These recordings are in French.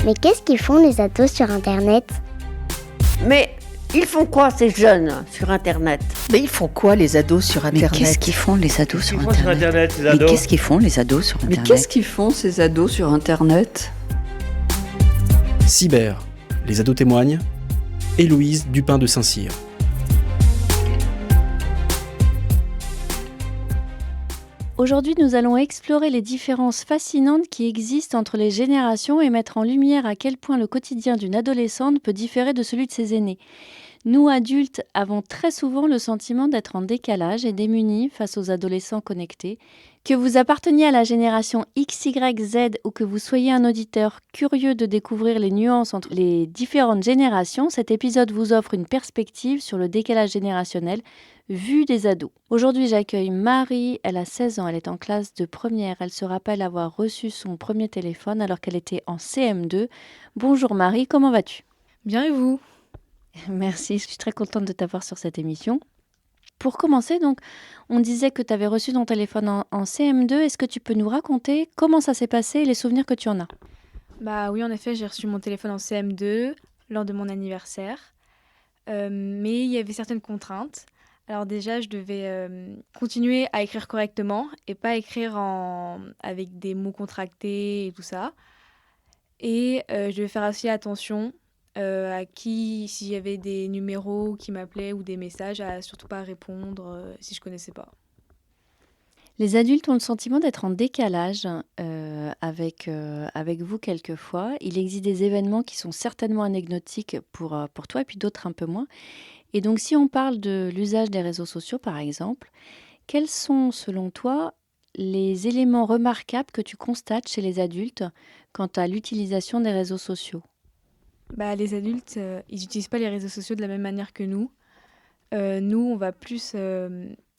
Mais qu'est-ce qu'ils font les ados sur Internet? Mais ils font quoi ces jeunes sur Internet? Mais ils font quoi les ados sur Internet? Mais qu'est-ce qu'ils font les ados sur Internet? sur Internet, les Mais ados qu'est-ce qu'ils font les ados sur Mais Internet? qu'est-ce qu'ils font ces ados sur Internet? Cyber, les ados témoignent. Héloïse Dupin de Saint-Cyr. Aujourd'hui, nous allons explorer les différences fascinantes qui existent entre les générations et mettre en lumière à quel point le quotidien d'une adolescente peut différer de celui de ses aînés. Nous, adultes, avons très souvent le sentiment d'être en décalage et démunis face aux adolescents connectés. Que vous apparteniez à la génération X, Y, Z ou que vous soyez un auditeur curieux de découvrir les nuances entre les différentes générations, cet épisode vous offre une perspective sur le décalage générationnel vu des ados. Aujourd'hui, j'accueille Marie, elle a 16 ans, elle est en classe de première. Elle se rappelle avoir reçu son premier téléphone alors qu'elle était en CM2. Bonjour Marie, comment vas-tu? Bien et vous? Merci, je suis très contente de t'avoir sur cette émission. Pour commencer, donc, on disait que tu avais reçu ton téléphone en CM2. Est-ce que tu peux nous raconter comment ça s'est passé et les souvenirs que tu en as? Bah oui, en effet, j'ai reçu mon téléphone en CM2 lors de mon anniversaire. Mais il y avait certaines contraintes. Alors déjà, je devais continuer à écrire correctement et pas écrire avec des mots contractés et tout ça. Et je devais faire aussi attention à qui, s'il y avait des numéros qui m'appelaient ou des messages, à surtout pas répondre si je connaissais pas. Les adultes ont le sentiment d'être en décalage avec vous quelquefois. Il existe des événements qui sont certainement anecdotiques pour toi et puis d'autres un peu moins. Et donc si on parle de l'usage des réseaux sociaux par exemple, quels sont selon toi les éléments remarquables que tu constates chez les adultes quant à l'utilisation des réseaux sociaux? Bah, les adultes, ils n'utilisent pas les réseaux sociaux de la même manière que nous. Nous, on va plus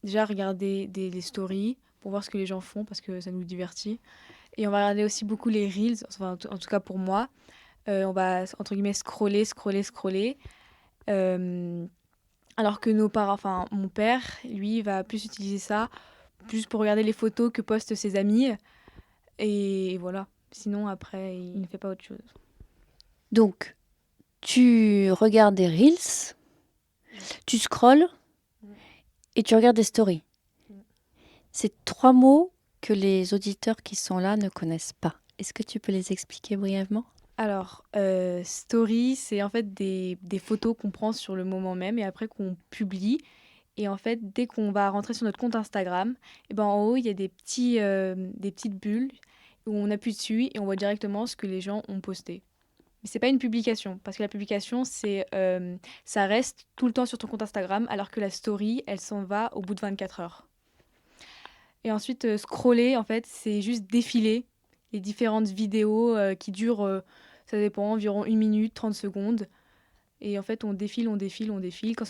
déjà regarder les stories pour voir ce que les gens font parce que ça nous divertit. Et on va regarder aussi beaucoup les reels, enfin, en tout cas pour moi. On va, entre guillemets, scroller. Alors que nos parents, enfin mon père, lui, va plus utiliser ça juste pour regarder les photos que postent ses amis. Et voilà. Sinon, après, il ne fait pas autre chose. Donc, tu regardes des reels, tu scrolles et tu regardes des stories. C'est 3 mots que les auditeurs qui sont là ne connaissent pas. Est-ce que tu peux les expliquer brièvement? Alors, story, c'est en fait des photos qu'on prend sur le moment même et après qu'on publie. Et en fait, dès qu'on va rentrer sur notre compte Instagram, et ben en haut, il y a des petites bulles où on appuie dessus et on voit directement ce que les gens ont posté. Mais c'est pas une publication, parce que la publication, ça reste tout le temps sur ton compte Instagram, alors que la story, elle s'en va au bout de 24 heures. Et ensuite, scroller, en fait, c'est juste défiler les différentes vidéos qui durent, ça dépend, environ 1 minute, 30 secondes. Et en fait, on défile. Quand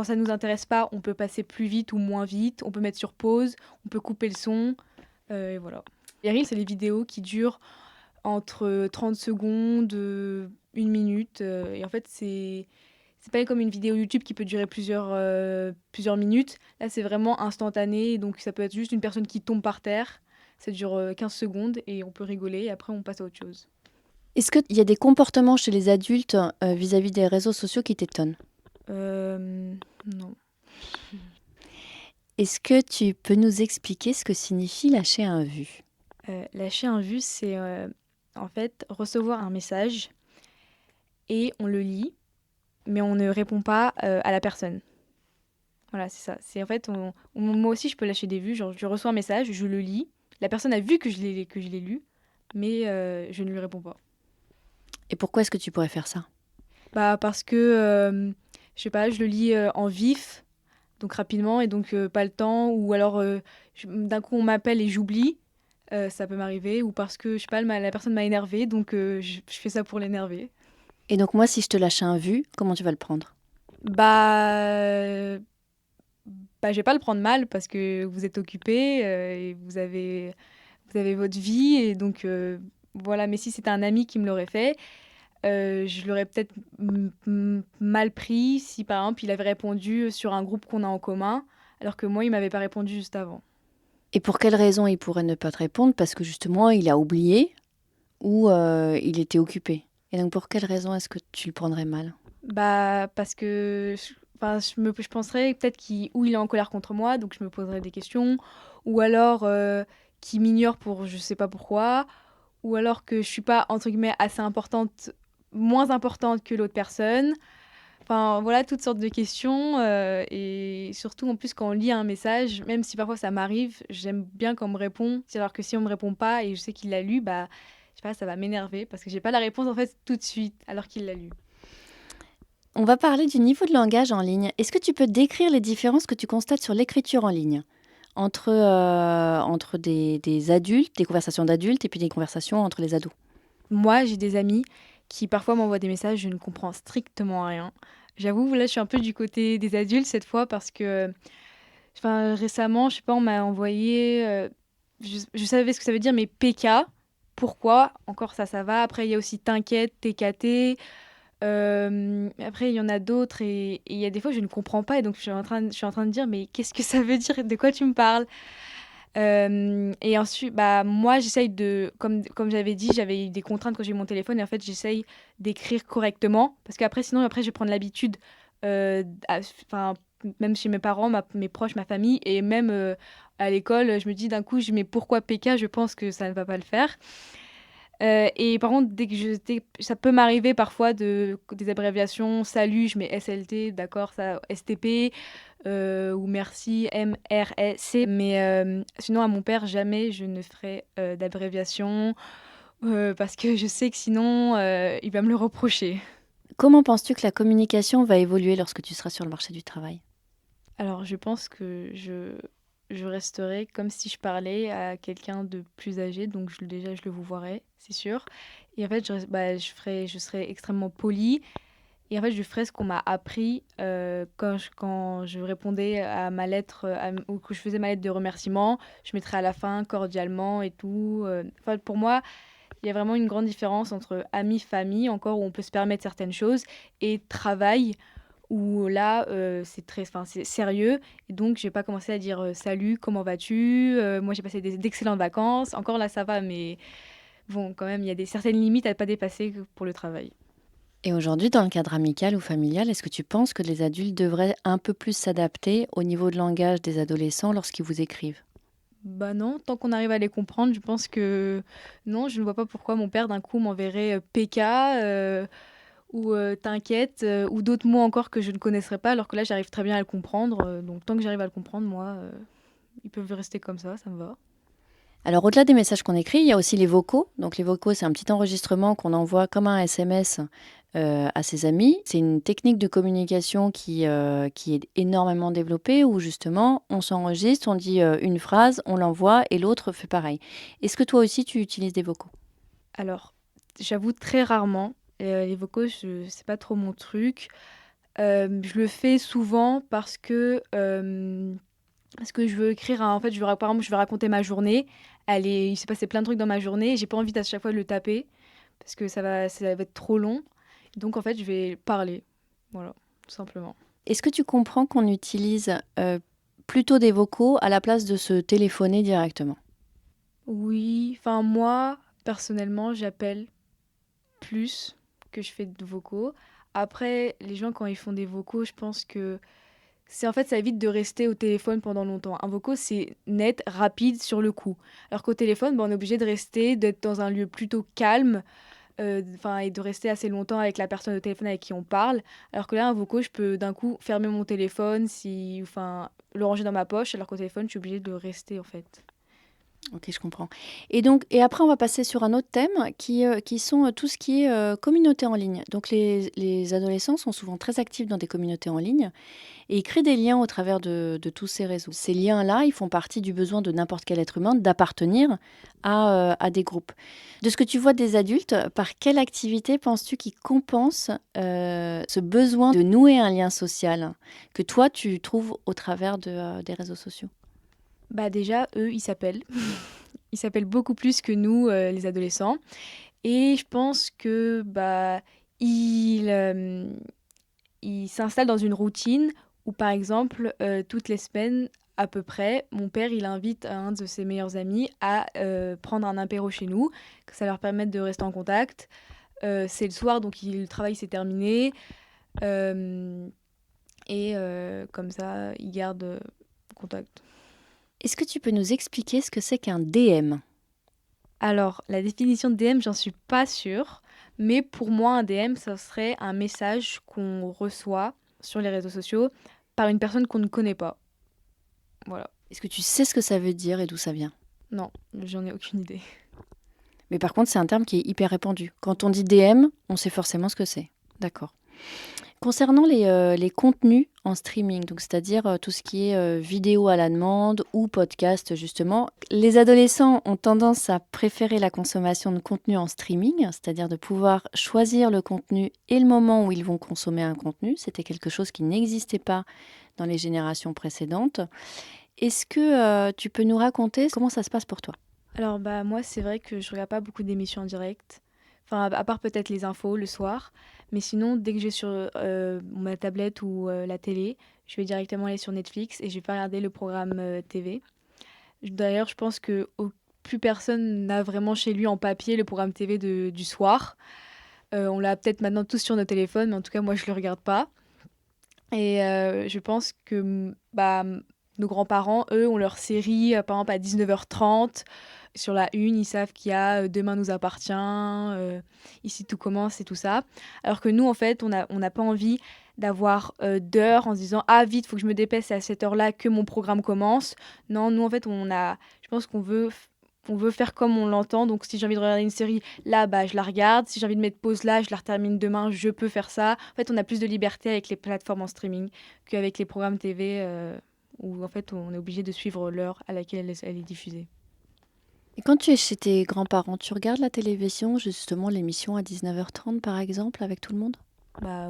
ça nous intéresse pas, on peut passer plus vite ou moins vite. On peut mettre sur pause, on peut couper le son. Et voilà. Les reels, c'est les vidéos qui durent entre 30 secondes, 1 minute. Et en fait, c'est pas comme une vidéo YouTube qui peut durer plusieurs minutes. Là, c'est vraiment instantané. Donc, ça peut être juste une personne qui tombe par terre. Ça dure 15 secondes et on peut rigoler. Et après, on passe à autre chose. Est-ce qu'il y a des comportements chez les adultes vis-à-vis des réseaux sociaux qui t'étonnent? Non. Est-ce que tu peux nous expliquer ce que signifie lâcher un vu? Lâcher un vu, c'est en fait recevoir un message et on le lit, mais on ne répond pas à la personne. Voilà, c'est ça. C'est en fait, moi aussi, je peux lâcher des vues. Genre, je reçois un message, je le lis. La personne a vu que je l'ai lu, mais je ne lui réponds pas. Et pourquoi est-ce que tu pourrais faire ça? Bah parce que je sais pas, je le lis en vif, donc rapidement et donc pas le temps, ou alors d'un coup on m'appelle et j'oublie, ça peut m'arriver, ou parce que je sais pas, la personne m'a énervée, donc je fais ça pour l'énerver. Et donc moi, si je te lâche un vu, comment tu vas le prendre? Bah je vais pas le prendre mal parce que vous êtes occupé et vous avez votre vie et donc voilà. Mais si c'était un ami qui me l'aurait fait, je l'aurais peut-être mal pris si par exemple il avait répondu sur un groupe qu'on a en commun alors que moi il m'avait pas répondu juste avant. Et pour quelle raison il pourrait ne pas te répondre? Parce que justement il a oublié? ou il était occupé. Et donc pour quelle raison est-ce que tu le prendrais mal? Bah, parce que je penserais peut-être ou il est en colère contre moi, donc je me poserais des questions, ou alors qu'il m'ignore pour je sais pas pourquoi, ou alors que je suis pas, entre guillemets, assez importante, moins importante que l'autre personne. Enfin, voilà, toutes sortes de questions. Et surtout, en plus, quand on lit un message, même si parfois ça m'arrive, j'aime bien quand on me répond. Alors que si on me répond pas et je sais qu'il l'a lu, bah, je sais pas, ça va m'énerver parce que j'ai pas la réponse en fait tout de suite alors qu'il l'a lu. On va parler du niveau de langage en ligne. Est-ce que tu peux décrire les différences que tu constates sur l'écriture en ligne entre des adultes, des conversations d'adultes et puis des conversations entre les ados? Moi, j'ai des amis qui parfois m'envoient des messages, je ne comprends strictement rien. J'avoue, là, je suis un peu du côté des adultes cette fois parce que, récemment, je sais pas, on m'a envoyé, je savais ce que ça veut dire, mais PK, pourquoi? Encore ça va. Après, il y a aussi T'inquiète, TKT. Après, il y en a d'autres et il y a des fois, je ne comprends pas et donc je suis en train de dire: «Mais qu'est-ce que ça veut dire? De quoi tu me parles?» Et ensuite, bah, moi, j'essaye comme j'avais dit, j'avais eu des contraintes quand j'ai eu mon téléphone et en fait, j'essaye d'écrire correctement parce qu'après, sinon, après, je vais prendre l'habitude, enfin, même chez mes parents, mes proches, ma famille et même à l'école, je me dis d'un coup, mais pourquoi PK? Je pense que ça ne va pas le faire. Et par contre, ça peut m'arriver parfois des abréviations. Salut, je mets SLT, d'accord, ça, STP, ou merci, MRSC. Mais sinon, à mon père, jamais je ne ferai d'abréviation parce que je sais que sinon, il va me le reprocher. Comment penses-tu que la communication va évoluer lorsque tu seras sur le marché du travail? Alors, je pense que je resterai comme si je parlais à quelqu'un de plus âgé, donc déjà, je le vous verrai, c'est sûr. Et en fait, je serai extrêmement polie. Et en fait, je ferai ce qu'on m'a appris quand je répondais à ma lettre, ou que je faisais ma lettre de remerciement. Je mettrais à la fin cordialement et tout. Enfin, pour moi, il y a vraiment une grande différence entre amis, famille, encore où on peut se permettre certaines choses, et travail, où là, c'est sérieux. Et donc, je vais pas commencer à dire salut, comment vas-tu? Moi, j'ai passé d'excellentes vacances. Encore là, ça va, mais bon, quand même, il y a certaines limites à ne pas dépasser pour le travail. Et aujourd'hui, dans le cadre amical ou familial, est-ce que tu penses que les adultes devraient un peu plus s'adapter au niveau de langage des adolescents lorsqu'ils vous écrivent? Bah non, tant qu'on arrive à les comprendre, je pense que non, je ne vois pas pourquoi mon père d'un coup m'enverrait PK ou t'inquiète ou d'autres mots encore que je ne connaisserais pas, alors que là j'arrive très bien à le comprendre. Donc tant que j'arrive à le comprendre, moi, ils peuvent rester comme ça me va. Alors, au-delà des messages qu'on écrit, il y a aussi les vocaux. Donc, les vocaux, c'est un petit enregistrement qu'on envoie comme un SMS à ses amis. C'est une technique de communication qui est énormément développée où justement, on s'enregistre, on dit une phrase, on l'envoie et l'autre fait pareil. Est-ce que toi aussi, tu utilises des vocaux? Alors, j'avoue très rarement. Les vocaux, c'est pas trop mon truc. Je le fais souvent parce que je veux écrire, en fait, par exemple, je vais raconter ma journée. Il s'est passé plein de trucs dans ma journée. J'ai pas envie à chaque fois de le taper parce que ça va être trop long. Donc, en fait, je vais parler. Voilà, tout simplement. Est-ce que tu comprends qu'on utilise plutôt des vocaux à la place de se téléphoner directement? Oui, enfin, moi, personnellement, j'appelle plus que je fais de vocaux. Après, les gens, quand ils font des vocaux, je pense que en fait, ça évite de rester au téléphone pendant longtemps. Un vocaux, c'est net, rapide, sur le coup. Alors qu'au téléphone, on est obligé d'être dans un lieu plutôt calme, et de rester assez longtemps avec la personne au téléphone avec qui on parle. Alors que là, un vocaux, je peux d'un coup fermer mon téléphone, le ranger dans ma poche, alors qu'au téléphone, je suis obligée de rester, en fait. Ok, je comprends. Et après, on va passer sur un autre thème qui sont tout ce qui est communauté en ligne. Donc, les adolescents sont souvent très actifs dans des communautés en ligne et ils créent des liens au travers de tous ces réseaux. Ces liens-là, ils font partie du besoin de n'importe quel être humain d'appartenir à des groupes. De ce que tu vois des adultes, par quelle activité penses-tu qu'ils compensent ce besoin de nouer un lien social que toi, tu trouves au travers des réseaux sociaux? Bah déjà, eux, ils s'appellent. Ils s'appellent beaucoup plus que nous, les adolescents. Et je pense que ils s'installent dans une routine où, par exemple, toutes les semaines, à peu près, mon père, il invite un de ses meilleurs amis à prendre un apéro chez nous, que ça leur permette de rester en contact. C'est le soir, donc le travail s'est terminé. Comme ça, ils gardent contact. Est-ce que tu peux nous expliquer ce que c'est qu'un DM ? Alors, la définition de DM, j'en suis pas sûre, mais pour moi, un DM, ça serait un message qu'on reçoit sur les réseaux sociaux par une personne qu'on ne connaît pas. Voilà. Est-ce que tu sais ce que ça veut dire et d'où ça vient ? Non, j'en ai aucune idée. Mais par contre, c'est un terme qui est hyper répandu. Quand on dit DM, on sait forcément ce que c'est. D'accord. Concernant les contenus en streaming, donc c'est-à-dire tout ce qui est vidéo à la demande ou podcast justement, les adolescents ont tendance à préférer la consommation de contenu en streaming, c'est-à-dire de pouvoir choisir le contenu et le moment où ils vont consommer un contenu. C'était quelque chose qui n'existait pas dans les générations précédentes. Est-ce que tu peux nous raconter comment ça se passe pour toi ? Alors, moi, c'est vrai que je regarde pas beaucoup d'émissions en direct. Enfin, à part peut-être les infos le soir. Mais sinon, dès que je vais sur ma tablette ou la télé, je vais directement aller sur Netflix et je vais pas regarder le programme TV. D'ailleurs, je pense que plus personne n'a vraiment chez lui en papier le programme TV du soir. On l'a peut-être maintenant tous sur nos téléphones, mais en tout cas, moi, je le regarde pas. Et je pense que nos grands-parents, eux, ont leur série, par exemple, à 19h30. Sur la une, ils savent qu'il y a Demain nous appartient, Ici tout commence et tout ça. Alors que nous, en fait, on n'a pas envie d'avoir d'heures en se disant ah vite, faut que je me dépêche, c'est à cette heure-là que mon programme commence. Non, nous, en fait, je pense qu'on veut faire comme on l'entend. Donc, si j'ai envie de regarder une série, là, je la regarde. Si j'ai envie de mettre pause là, je la termine demain, je peux faire ça. En fait, on a plus de liberté avec les plateformes en streaming qu'avec les programmes TV où, en fait, on est obligé de suivre l'heure à laquelle elle est diffusée. Et quand tu es chez tes grands-parents, tu regardes la télévision, justement l'émission à 19h30 par exemple, avec tout le monde ?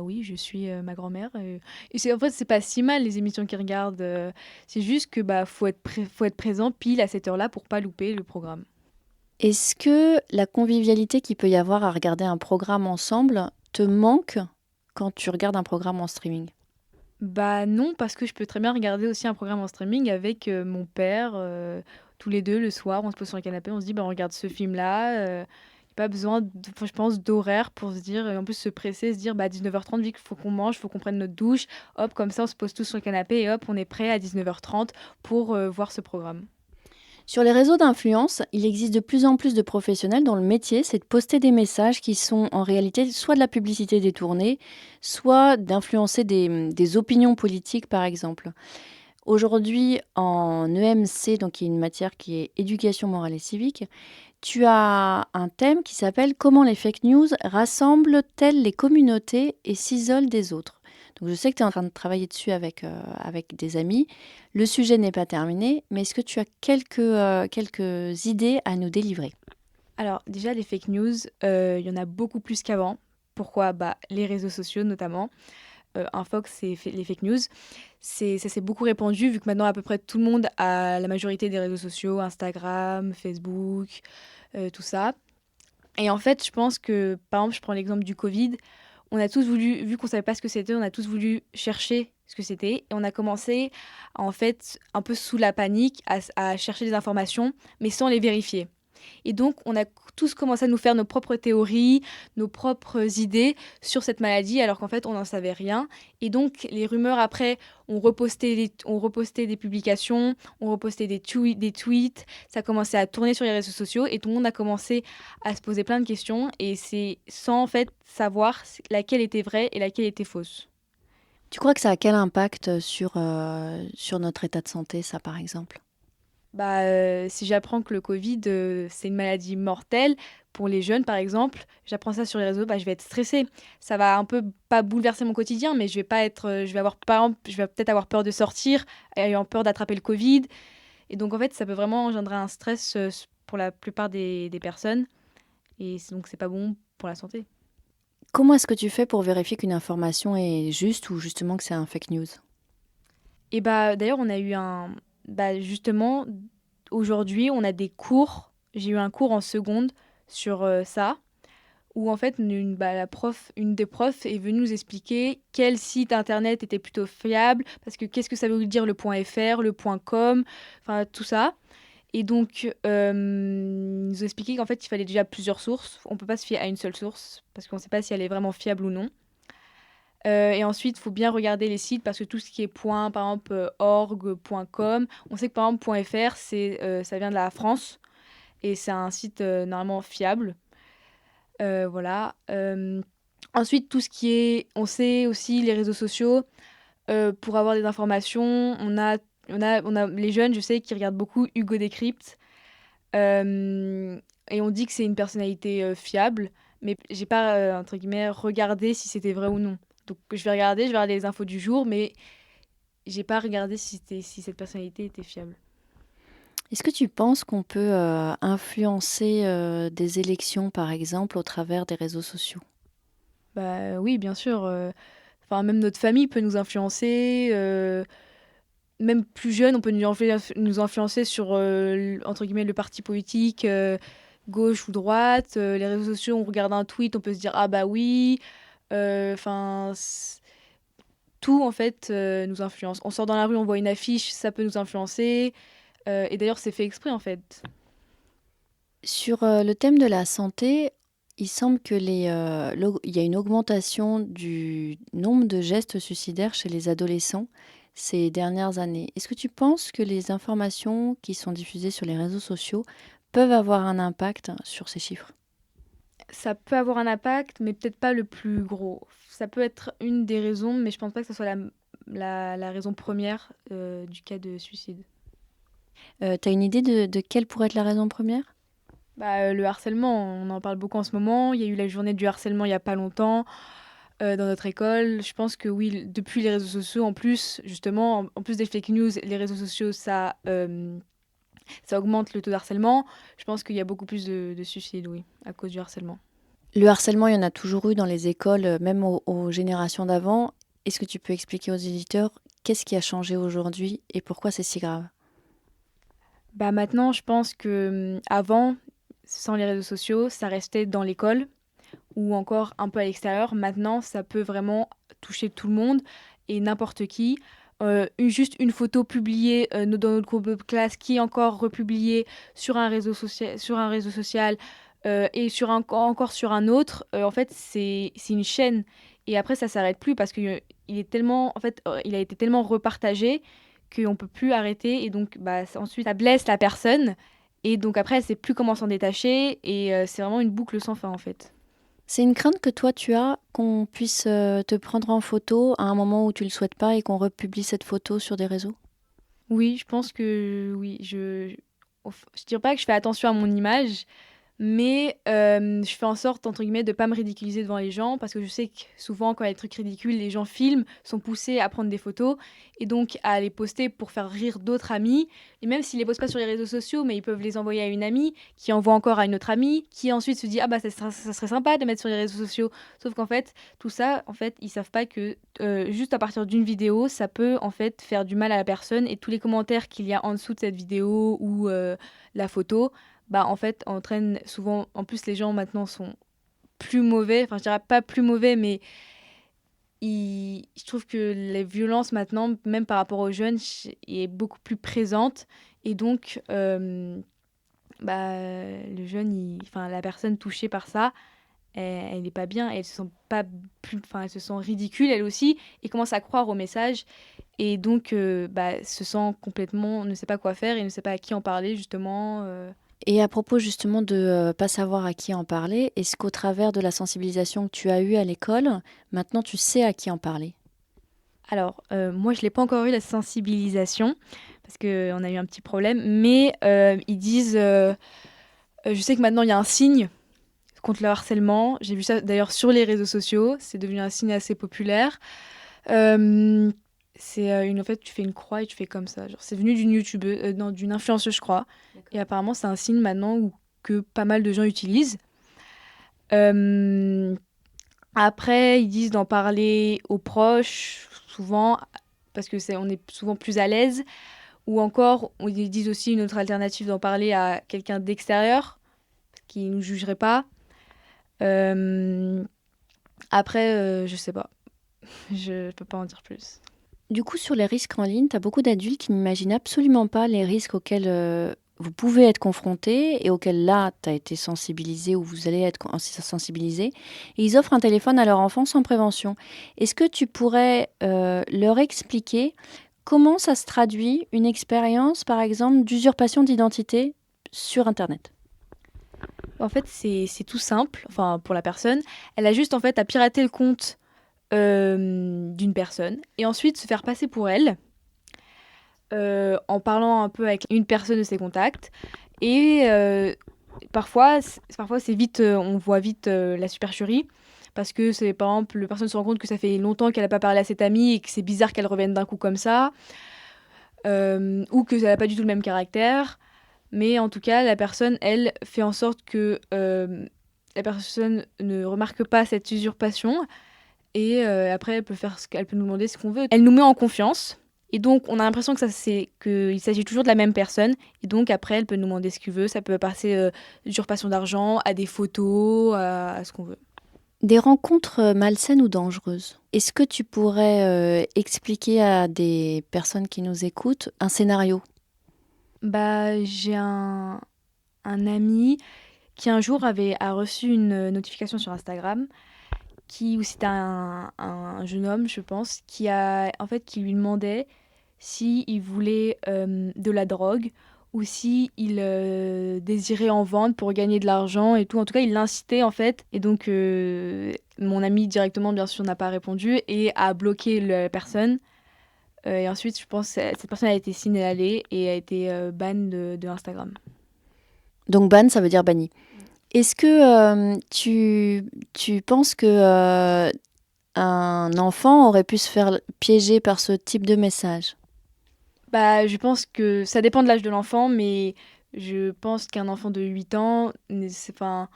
Oui, je suis ma grand-mère. En fait, c'est pas si mal les émissions qu'ils regardent. C'est juste que faut être présent pile à cette heure-là pour pas louper le programme. Est-ce que la convivialité qu'il peut y avoir à regarder un programme ensemble te manque quand tu regardes un programme en streaming ? Non, parce que je peux très bien regarder aussi un programme en streaming avec mon père. Tous les deux, le soir, on se pose sur le canapé, on se dit on regarde ce film-là. Il n'y a pas besoin, je pense, d'horaire pour se dire, et en plus se presser, se dire 19h30, vu qu'il faut qu'on mange, il faut qu'on prenne notre douche. Hop, comme ça, on se pose tous sur le canapé et hop, on est prêt à 19h30 pour voir ce programme. Sur les réseaux d'influence, il existe de plus en plus de professionnels dont le métier, c'est de poster des messages qui sont en réalité soit de la publicité détournée, soit d'influencer des opinions politiques, par exemple. Aujourd'hui, en EMC, donc qui est une matière qui est éducation morale et civique, tu as un thème qui s'appelle « Comment les fake news rassemblent-elles les communautés et s'isolent des autres ?» Donc je sais que tu es en train de travailler dessus avec des amis. Le sujet n'est pas terminé, mais est-ce que tu as quelques idées à nous délivrer ? Alors déjà, les fake news, il y en a beaucoup plus qu'avant. Pourquoi ? Les réseaux sociaux notamment. Infox et les fake news, ça s'est beaucoup répandu vu que maintenant à peu près tout le monde a la majorité des réseaux sociaux, Instagram, Facebook, tout ça. Et en fait, je pense que, par exemple, je prends l'exemple du Covid, on a tous voulu, vu qu'on savait pas ce que c'était, on a tous voulu chercher ce que c'était et on a commencé, en fait, un peu sous la panique, à chercher des informations, mais sans les vérifier. Et donc, on a tous commencé à nous faire nos propres théories, nos propres idées sur cette maladie, alors qu'en fait, on n'en savait rien. Et donc, les rumeurs, après, ont reposté des publications, ont reposté des tweets, ça a commencé à tourner sur les réseaux sociaux et tout le monde a commencé à se poser plein de questions. Et c'est sans, en fait, savoir laquelle était vraie et laquelle était fausse. Tu crois que ça a quel impact sur notre état de santé, ça, par exemple ? Si j'apprends que le Covid, c'est une maladie mortelle, pour les jeunes par exemple, j'apprends ça sur les réseaux, je vais être stressée. Ça va un peu pas bouleverser mon quotidien, mais je vais peut-être avoir peur de sortir, ayant peur d'attraper le Covid. Et donc en fait, ça peut vraiment engendrer un stress pour la plupart des personnes. Et donc c'est pas bon pour la santé. Comment est-ce que tu fais pour vérifier qu'une information est juste ou justement que c'est un fake news ? Et d'ailleurs, on a eu justement, aujourd'hui, on a des cours. J'ai eu un cours en seconde sur ça, où en fait une des profs est venue nous expliquer quel site internet était plutôt fiable, parce que qu'est-ce que ça veut dire le .fr, le .com, enfin tout ça. Et donc, ils nous expliquaient qu'en fait, il fallait déjà plusieurs sources. On ne peut pas se fier à une seule source, parce qu'on ne sait pas si elle est vraiment fiable ou non. Et ensuite, il faut bien regarder les sites, parce que tout ce qui est par exemple, .org, .com, on sait que par exemple, .fr, ça vient de la France, et c'est un site normalement fiable. Voilà. Ensuite, tout ce qui est... On sait aussi les réseaux sociaux, pour avoir des informations, on a les jeunes, je sais, qui regardent beaucoup Hugo Décrypte. Et on dit que c'est une personnalité fiable, mais j'ai pas, entre guillemets, regardé si c'était vrai ou non. Donc je vais regarder les infos du jour, mais j'ai pas regardé si cette personnalité était fiable. Est-ce que tu penses qu'on peut influencer des élections, par exemple, au travers des réseaux sociaux? Bah oui, bien sûr. Enfin, même notre famille peut nous influencer. Même plus jeune, on peut nous influencer sur, entre guillemets, le parti politique, gauche ou droite. Les réseaux sociaux, on regarde un tweet, on peut se dire ah bah oui. Enfin, tout en fait nous influence. On sort dans la rue, on voit une affiche, ça peut nous influencer. Et d'ailleurs, c'est fait exprès en fait. Sur le thème de la santé, il semble que il y a une augmentation du nombre de gestes suicidaires chez les adolescents ces dernières années. Est-ce que tu penses que les informations qui sont diffusées sur les réseaux sociaux peuvent avoir un impact sur ces chiffres? Ça peut avoir un impact, mais peut-être pas le plus gros. Ça peut être une des raisons, mais je pense pas que ce soit la raison première du cas de suicide. T'as une idée de quelle pourrait être la raison première? Le harcèlement, on en parle beaucoup en ce moment. Il y a eu la journée du harcèlement il y a pas longtemps dans notre école. Je pense que oui, depuis les réseaux sociaux, en plus, justement, en plus des fake news, les réseaux sociaux, ça augmente le taux d'harcèlement. Je pense qu'il y a beaucoup plus de suicides, oui, à cause du harcèlement. Le harcèlement, il y en a toujours eu dans les écoles, même aux générations d'avant. Est-ce que tu peux expliquer aux éditeurs qu'est-ce qui a changé aujourd'hui et pourquoi c'est si grave? Maintenant, je pense que avant, sans les réseaux sociaux, ça restait dans l'école ou encore un peu à l'extérieur. Maintenant, ça peut vraiment toucher tout le monde et n'importe qui. Juste une photo publiée dans notre groupe de classe qui est encore republiée sur un réseau social, et encore sur un autre. En fait, c'est une chaîne. Et après, ça s'arrête plus parce qu'il est tellement, en fait, il a été tellement repartagé qu'on peut plus arrêter. Et donc, ensuite, ça blesse la personne. Et donc après, elle sait plus comment s'en détacher. Et c'est vraiment une boucle sans fin, en fait. C'est une crainte que toi tu as qu'on puisse te prendre en photo à un moment où tu le souhaites pas et qu'on republie cette photo sur des réseaux? Oui, je pense que oui. Je dirais pas que je fais attention à mon image, mais je fais en sorte, entre guillemets, de pas me ridiculiser devant les gens, parce que je sais que souvent, quand il y a des trucs ridicules, les gens filment, sont poussés à prendre des photos, et donc à les poster pour faire rire d'autres amis. Et même s'ils les postent pas sur les réseaux sociaux, mais ils peuvent les envoyer à une amie, qui envoie encore à une autre amie, qui ensuite se dit « Ah bah ça serait sympa de mettre sur les réseaux sociaux ». Sauf qu'en fait, tout ça, en fait, ils savent pas que juste à partir d'une vidéo, ça peut en fait faire du mal à la personne, et tous les commentaires qu'il y a en dessous de cette vidéo ou la photo, en fait, entraîne souvent... En plus, les gens maintenant sont plus mauvais. Enfin, je dirais pas plus mauvais, mais je trouve que les violences maintenant, même par rapport aux jeunes, est beaucoup plus présente. Et donc, le jeune, la personne touchée par ça, elle n'est pas bien. Elle se sent pas plus... Enfin, elle se sent ridicule, elle aussi, et commence à croire au message. Et donc, se sent complètement... ne sait pas quoi faire et ne sait pas à qui en parler, justement. Et à propos justement de pas savoir à qui en parler, est-ce qu'au travers de la sensibilisation que tu as eue à l'école, maintenant tu sais à qui en parler? Alors, moi, je l'ai pas encore eu, la sensibilisation, parce qu'on a eu un petit problème, mais ils disent... je sais que maintenant, il y a un signe contre le harcèlement. J'ai vu ça d'ailleurs sur les réseaux sociaux. C'est devenu un signe assez populaire. C'est en fait, tu fais une croix et tu fais comme ça. Genre, c'est venu d'une influenceuse, je crois. D'accord. Et apparemment, c'est un signe maintenant que pas mal de gens utilisent. Après, ils disent d'en parler aux proches, souvent, parce que on est souvent plus à l'aise. Ou encore, ils disent aussi une autre alternative d'en parler à quelqu'un d'extérieur, qui ne nous jugerait pas. Euh, Après, je sais pas. Je peux pas en dire plus. Du coup, sur les risques en ligne, tu as beaucoup d'adultes qui n'imaginent absolument pas les risques auxquels vous pouvez être confrontés et auxquels là, tu as été sensibilisé ou vous allez être sensibilisé. Et ils offrent un téléphone à leur enfant sans prévention. Est-ce que tu pourrais leur expliquer comment ça se traduit une expérience, par exemple, d'usurpation d'identité sur Internet? En fait, c'est tout simple. Enfin, pour la personne, elle a juste en fait à pirater le compte d'une personne et ensuite se faire passer pour elle en parlant un peu avec une personne de ses contacts. Et parfois c'est vite, on voit vite la supercherie parce que c'est par exemple, la personne se rend compte que ça fait longtemps qu'elle n'a pas parlé à cette amie et que c'est bizarre qu'elle revienne d'un coup comme ça, ou que ça n'a pas du tout le même caractère. Mais en tout cas, la personne, elle, fait en sorte que la personne ne remarque pas cette usurpation. Et après, elle peut nous demander ce qu'on veut. Elle nous met en confiance. Et donc, on a l'impression qu'il s'agit toujours de la même personne. Et donc, après, elle peut nous demander ce qu'elle veut. Ça peut passer d'usurpation d'argent à des photos, à ce qu'on veut. Des rencontres malsaines ou dangereuses. Est-ce que tu pourrais expliquer à des personnes qui nous écoutent un scénario? Bah, j'ai un ami qui un jour a reçu une notification sur Instagram où c'était un jeune homme, je pense, qui lui demandait si il voulait de la drogue ou si il désirait en vendre pour gagner de l'argent et tout. En tout cas, il l'incitait en fait. Et donc, mon ami directement, bien sûr, n'a pas répondu et a bloqué la personne. Et ensuite, je pense que cette personne a été signalée et a été ban de Instagram. Donc ban, ça veut dire banni. Est-ce que tu penses que un enfant aurait pu se faire piéger par ce type de message? Bah, je pense que ça dépend de l'âge de l'enfant, mais je pense qu'un enfant de 8 ans, peut-être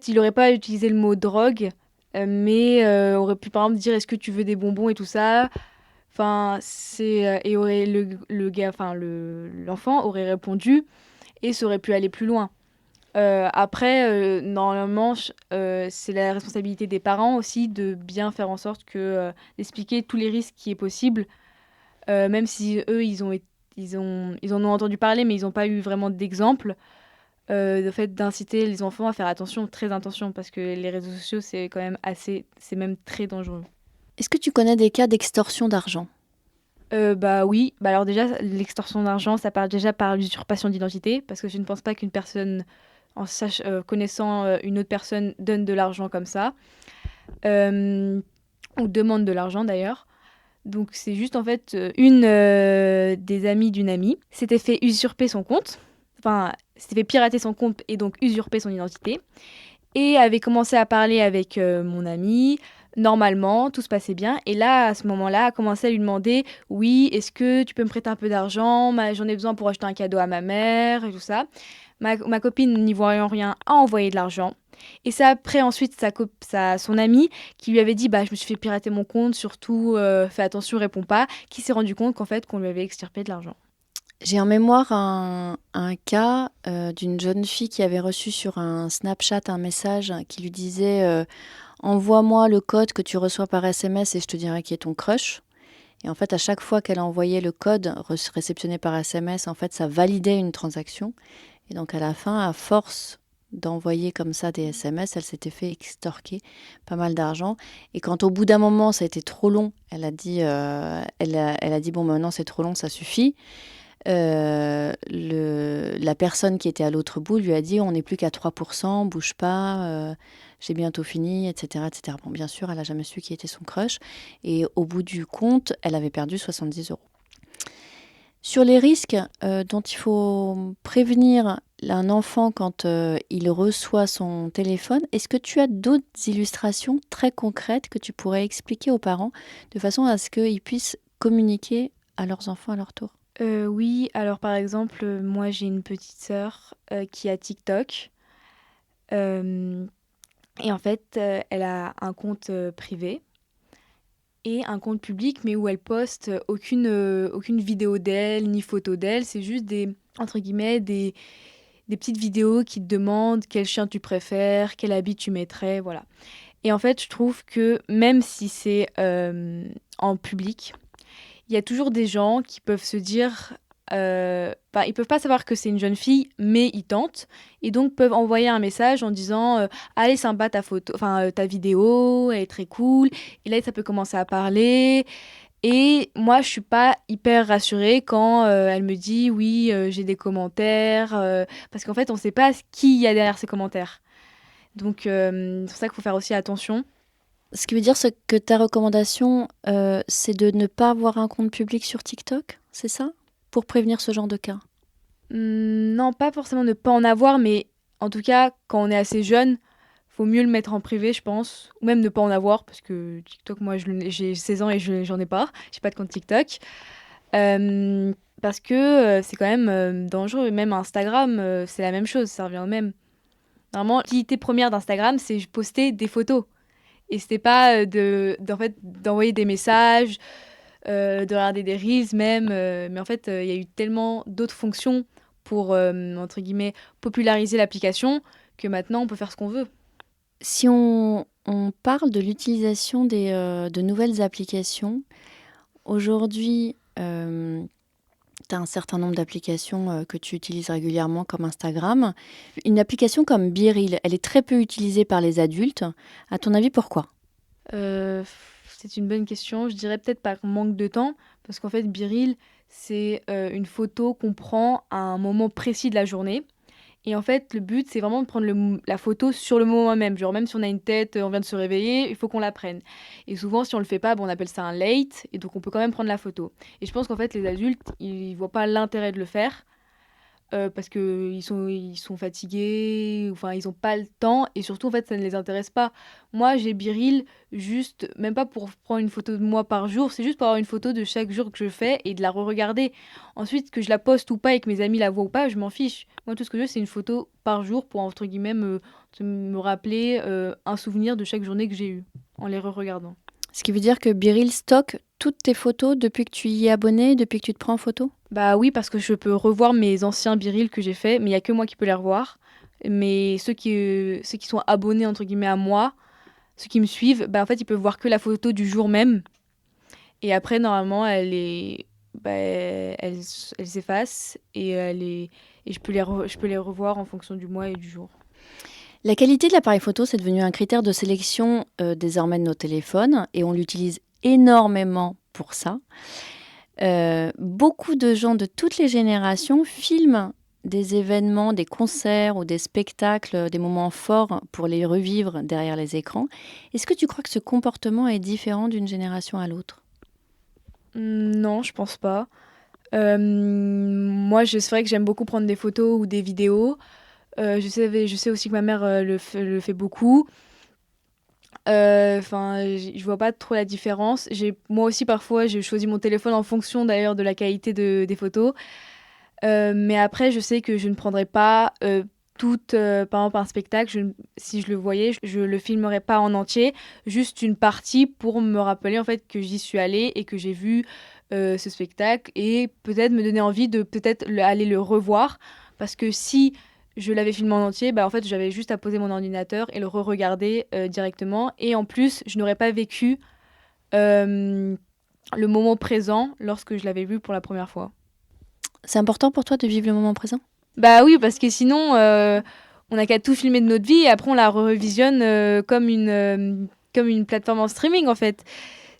il n'aurait pas utilisé le mot drogue, mais aurait pu par exemple dire est-ce que tu veux des bonbons et tout ça. Enfin, et aurait le gars, enfin l'enfant aurait répondu et ça aurait pu aller plus loin. Après, normalement, c'est la responsabilité des parents aussi de bien faire en sorte d'expliquer tous les risques qui est possible, même si eux, ils en ont entendu parler, mais ils n'ont pas eu vraiment d'exemple. Le fait d'inciter les enfants à faire attention, très attention, parce que les réseaux sociaux, c'est même très dangereux. Est-ce que tu connais des cas d'extorsion d'argent? Bah oui, bah alors déjà, l'extorsion d'argent, ça part déjà par l'usurpation d'identité, parce que je ne pense pas qu'une personne, connaissant une autre personne, donne de l'argent comme ça, ou demande de l'argent d'ailleurs. Donc c'est juste en fait une des amies d'une amie s'était fait usurper son compte, enfin s'était fait pirater son compte et donc usurper son identité, et avait commencé à parler avec mon amie. Normalement, tout se passait bien. Et là, à ce moment-là, a commencé à lui demander oui, est-ce que tu peux me prêter un peu d'argent? J'en ai besoin pour acheter un cadeau à ma mère et tout ça. Ma copine, n'y voyant rien, a envoyé de l'argent. Et c'est après, ensuite, son amie qui lui avait dit bah, je me suis fait pirater mon compte, surtout fais attention, réponds pas, qui s'est rendu compte qu'en fait, qu'on lui avait extirpé de l'argent. J'ai en mémoire un cas d'une jeune fille qui avait reçu sur un Snapchat un message qui lui disait envoie-moi le code que tu reçois par SMS et je te dirai qui est ton crush. Et en fait, à chaque fois qu'elle envoyait le code réceptionné par SMS, en fait, ça validait une transaction. Et donc, à la fin, à force d'envoyer comme ça des SMS, elle s'était fait extorquer pas mal d'argent. Et quand au bout d'un moment, ça a été trop long, elle a dit bon, maintenant c'est trop long, ça suffit. La personne qui était à l'autre bout lui a dit on n'est plus qu'à 3%, bouge pas, j'ai bientôt fini, etc., etc. Bon, bien sûr, elle n'a jamais su qui était son crush. Et au bout du compte, elle avait perdu 70 €. Sur les risques dont il faut prévenir un enfant quand il reçoit son téléphone, est-ce que tu as d'autres illustrations très concrètes que tu pourrais expliquer aux parents de façon à ce qu'ils puissent communiquer à leurs enfants à leur tour? Oui, alors par exemple, moi j'ai une petite sœur qui a TikTok. Et en fait, elle a un compte privé et un compte public, mais où elle poste aucune vidéo d'elle, ni photo d'elle. C'est juste entre guillemets, des des petites vidéos qui te demandent quel chien tu préfères, quel habit tu mettrais, voilà. Et en fait, je trouve que même si c'est en public, il y a toujours des gens qui peuvent se dire, ils peuvent pas savoir que c'est une jeune fille, mais ils tentent, et donc peuvent envoyer un message en disant, allez, sympa ta photo, ta vidéo, elle est très cool. Et là, ça peut commencer à parler. Et moi, je suis pas hyper rassurée quand elle me dit, oui, j'ai des commentaires, parce qu'en fait, on sait pas qui il y a derrière ces commentaires. Donc, c'est pour ça qu'il faut faire aussi attention. Ce qui veut dire que ta recommandation, c'est de ne pas avoir un compte public sur TikTok, c'est ça? Pour prévenir ce genre de cas? Non, pas forcément ne pas en avoir, mais en tout cas, quand on est assez jeune, faut mieux le mettre en privé, je pense, ou même ne pas en avoir, parce que TikTok, moi, j'ai 16 ans et j'en ai pas. J'ai pas de compte TikTok. Parce que c'est quand même dangereux. Et même Instagram, c'est la même chose, ça revient au même. Normalement, l'utilité première d'Instagram, c'est poster des photos. Et c'était pas d'envoyer des messages, de regarder des reels même. Mais en fait, il y a eu tellement d'autres fonctions pour, entre guillemets, populariser l'application que maintenant, on peut faire ce qu'on veut. Si on parle de l'utilisation de nouvelles applications, aujourd'hui, tu as un certain nombre d'applications que tu utilises régulièrement comme Instagram. Une application comme BeReal, elle est très peu utilisée par les adultes. À ton avis, pourquoi? C'est une bonne question. Je dirais peut-être par manque de temps, parce qu'en fait, BeReal, c'est une photo qu'on prend à un moment précis de la journée. Et en fait, le but, c'est vraiment de prendre la photo sur le moment même. Genre, même si on a une tête, on vient de se réveiller, il faut qu'on la prenne. Et souvent, si on le fait pas, on appelle ça un late, et donc on peut quand même prendre la photo. Et je pense qu'en fait, les adultes, ils voient pas l'intérêt de le faire, parce qu'ils sont fatigués, enfin, ils ont pas le temps, et surtout, en fait, ça ne les intéresse pas. Moi, j'ai BeReal juste, même pas pour prendre une photo de moi par jour, c'est juste pour avoir une photo de chaque jour que je fais et de la re-regarder. Ensuite, que je la poste ou pas et que mes amis la voient ou pas, je m'en fiche. Moi, tout ce que je veux, c'est une photo par jour pour, entre guillemets, me rappeler un souvenir de chaque journée que j'ai eue, en les re-regardant. Ce qui veut dire que BeReal stocke toutes tes photos depuis que tu y es abonné, depuis que tu te prends en photo? Bah oui, parce que je peux revoir mes anciens BeReal que j'ai faits, mais il n'y a que moi qui peux les revoir. Mais ceux qui sont abonnés, entre guillemets, à moi, ceux qui me suivent, bah en fait, ils peuvent voir que la photo du jour même. Et après, normalement, elle s'efface et je peux les revoir en fonction du mois et du jour. La qualité de l'appareil photo, c'est devenu un critère de sélection désormais de nos téléphones et on l'utilise énormément pour ça. Beaucoup de gens de toutes les générations filment des événements, des concerts ou des spectacles, des moments forts pour les revivre derrière les écrans. Est-ce que tu crois que ce comportement est différent d'une génération à l'autre? Non, je pense pas. Moi, c'est vrai que j'aime beaucoup prendre des photos ou des vidéos. Je sais aussi que ma mère le fait beaucoup. Je vois pas trop la différence. Moi aussi, parfois, j'ai choisi mon téléphone en fonction d'ailleurs de la qualité des photos. Mais après, je sais que je ne prendrais pas par exemple, un spectacle. Si je le voyais, je le filmerais pas en entier, juste une partie pour me rappeler en fait que j'y suis allée et que j'ai vu ce spectacle et peut-être me donner envie de peut-être aller le revoir. Parce que si je l'avais filmé en entier, bah en fait, j'avais juste à poser mon ordinateur et le re-regarder directement. Et en plus, je n'aurais pas vécu le moment présent lorsque je l'avais vu pour la première fois. C'est important pour toi de vivre le moment présent? Bah oui, parce que sinon, on n'a qu'à tout filmer de notre vie et après on la revisionne comme une plateforme en streaming en fait.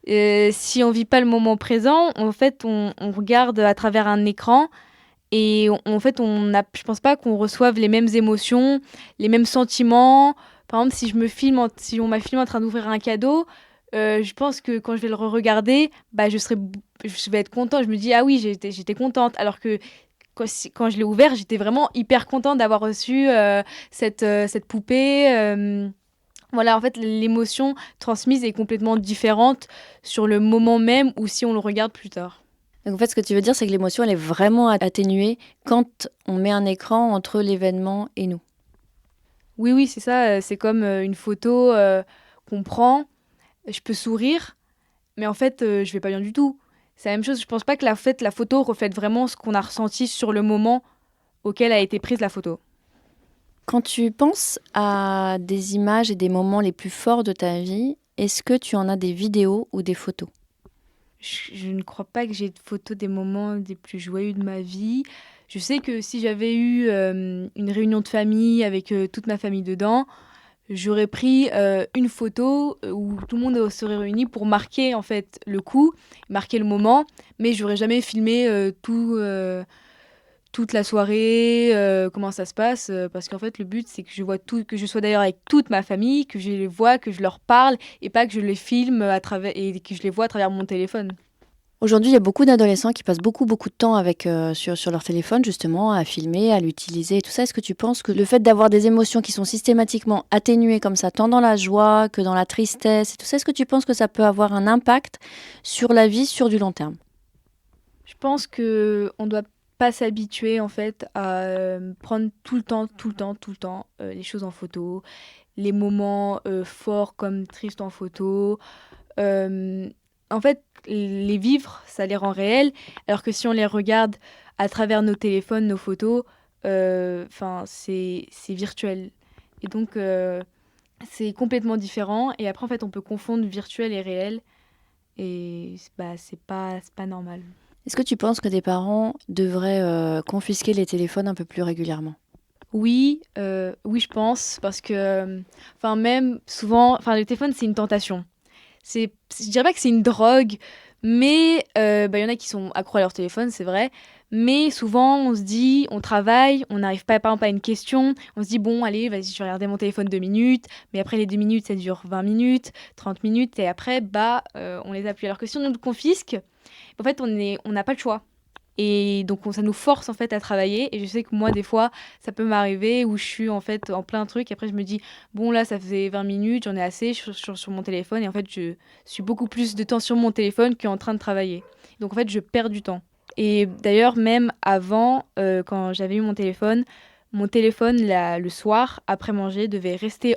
Si on vit pas le moment présent, en fait, on regarde à travers un écran et je pense pas qu'on reçoive les mêmes émotions, les mêmes sentiments. Par exemple, si on m'a filmé en train d'ouvrir un cadeau, je pense que quand je vais le re-regarder, bah je vais être contente. Je me dis ah oui, j'étais contente. Alors que quand je l'ai ouvert, j'étais vraiment hyper contente d'avoir reçu cette poupée. Voilà, en fait, l'émotion transmise est complètement différente sur le moment même ou si on le regarde plus tard. Donc en fait, ce que tu veux dire, c'est que l'émotion, elle est vraiment atténuée quand on met un écran entre l'événement et nous. Oui, c'est ça. C'est comme une photo qu'on prend. Je peux sourire, mais en fait, je vais pas bien du tout. C'est la même chose. Je pense pas que la photo reflète vraiment ce qu'on a ressenti sur le moment auquel a été prise la photo. Quand tu penses à des images et des moments les plus forts de ta vie, est-ce que tu en as des vidéos ou des photos ? Je ne crois pas que j'ai de photos des moments les plus joyeux de ma vie. Je sais que si j'avais eu une réunion de famille avec toute ma famille dedans, j'aurais pris une photo où tout le monde serait réuni pour marquer en fait le coup, marquer le moment, mais j'aurais jamais filmé toute la soirée, comment ça se passe, parce qu'en fait le but c'est que je vois tout, que je sois d'ailleurs avec toute ma famille, que je les vois, que je leur parle et pas que je les filme à travers et que je les vois à travers mon téléphone. Aujourd'hui, il y a beaucoup d'adolescents qui passent beaucoup de temps avec, sur leur téléphone, justement, à filmer, à l'utiliser et tout ça. Est-ce que tu penses que le fait d'avoir des émotions qui sont systématiquement atténuées comme ça, tant dans la joie que dans la tristesse et tout ça, est-ce que tu penses que ça peut avoir un impact sur la vie sur du long terme ? Je pense que on doit pas s'habituer en fait à prendre tout le temps les choses en photo, les moments forts comme tristes en photo. En fait, les vivre, ça les rend réels, alors que si on les regarde à travers nos téléphones, nos photos, c'est virtuel. Et donc, c'est complètement différent. Et après, en fait, on peut confondre virtuel et réel. Et c'est pas normal. Est-ce que tu penses que des parents devraient confisquer les téléphones un peu plus régulièrement ? Oui, je pense, parce que, même souvent, le téléphone, c'est une tentation. Je dirais pas que c'est une drogue, mais y en a qui sont accros à leur téléphone, c'est vrai. Mais souvent, on se dit, on travaille, on n'arrive pas, par exemple, à une question. On se dit, bon, allez, vas-y, je vais regarder mon téléphone 2 minutes. Mais après, les 2 minutes, ça dure 20 minutes, 30 minutes. Et après, on les a plus. Alors que si on nous le confisque, en fait, on n'a pas le choix. Et donc, ça nous force, en fait, à travailler. Et je sais que moi, des fois, ça peut m'arriver où je suis, en fait, en plein truc. Et après, je me dis, bon, là, ça faisait 20 minutes, j'en ai assez sur mon téléphone. Et en fait, je suis beaucoup plus de temps sur mon téléphone qu'en train de travailler. Donc, en fait, je perds du temps. Et d'ailleurs, même avant, quand j'avais eu mon téléphone, le soir, après manger, devait rester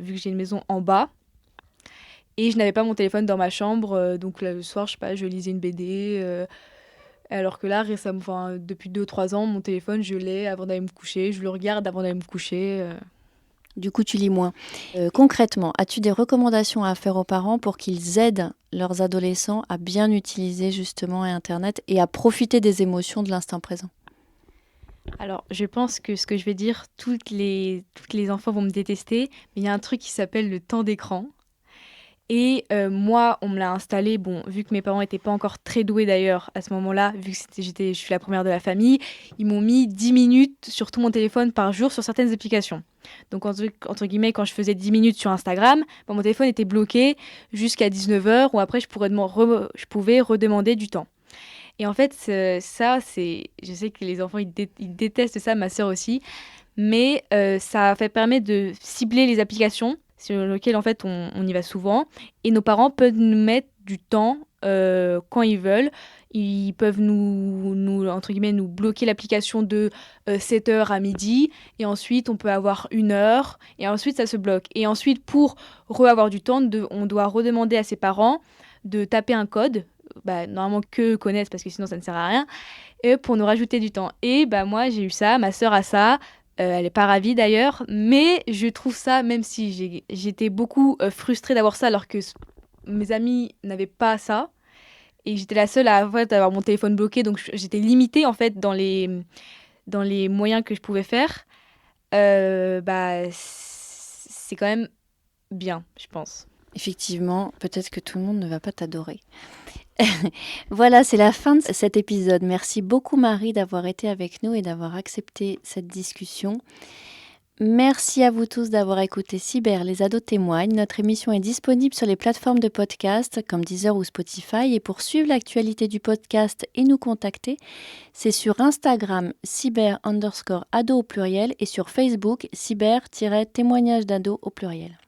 vu que j'ai une maison en bas. Et je n'avais pas mon téléphone dans ma chambre. Donc, là, le soir, je sais pas, je lisais une BD. Alors que là, récemment, depuis 2-3 ans, mon téléphone, je l'ai avant d'aller me coucher. Je le regarde avant d'aller me coucher. Du coup, tu lis moins. Concrètement, as-tu des recommandations à faire aux parents pour qu'ils aident leurs adolescents à bien utiliser justement Internet et à profiter des émotions de l'instant présent ? Alors, je pense que ce que je vais dire, toutes les enfants vont me détester, mais il y a un truc qui s'appelle le temps d'écran. Et moi, on me l'a installé, vu que mes parents n'étaient pas encore très doués d'ailleurs à ce moment-là, vu que je suis la première de la famille, ils m'ont mis 10 minutes sur tout mon téléphone par jour sur certaines applications. Donc, entre guillemets, quand je faisais 10 minutes sur Instagram, mon téléphone était bloqué jusqu'à 19h, où après, je pouvais redemander du temps. Et en fait, je sais que les enfants, ils détestent ça, ma sœur aussi, mais ça permet de cibler les applications sur lesquelles en fait on y va souvent, et nos parents peuvent nous mettre du temps quand ils veulent. Ils peuvent nous entre guillemets nous bloquer l'application de 7h à midi, et ensuite on peut avoir 1 heure, et ensuite ça se bloque. Et ensuite, pour avoir du temps, on doit redemander à ses parents de taper un code, normalement qu'eux connaissent parce que sinon ça ne sert à rien, et pour nous rajouter du temps. Et moi j'ai eu ça, ma sœur a ça. Elle n'est pas ravie d'ailleurs, mais je trouve ça, même si j'étais beaucoup frustrée d'avoir ça alors que mes amis n'avaient pas ça, et j'étais la seule à avoir mon téléphone bloqué, donc j'étais limitée en fait dans les moyens que je pouvais faire. C'est quand même bien, je pense. Effectivement, peut-être que tout le monde ne va pas t'adorer. Voilà, c'est la fin de cet épisode. Merci beaucoup Marie d'avoir été avec nous et d'avoir accepté cette discussion. Merci à vous tous d'avoir écouté Cyber, les ados témoignent. Notre émission est disponible sur les plateformes de podcast comme Deezer ou Spotify. Et pour suivre l'actualité du podcast et nous contacter, c'est sur Instagram cyber_ado au pluriel et sur Facebook cyber-témoignage d'ado au pluriel.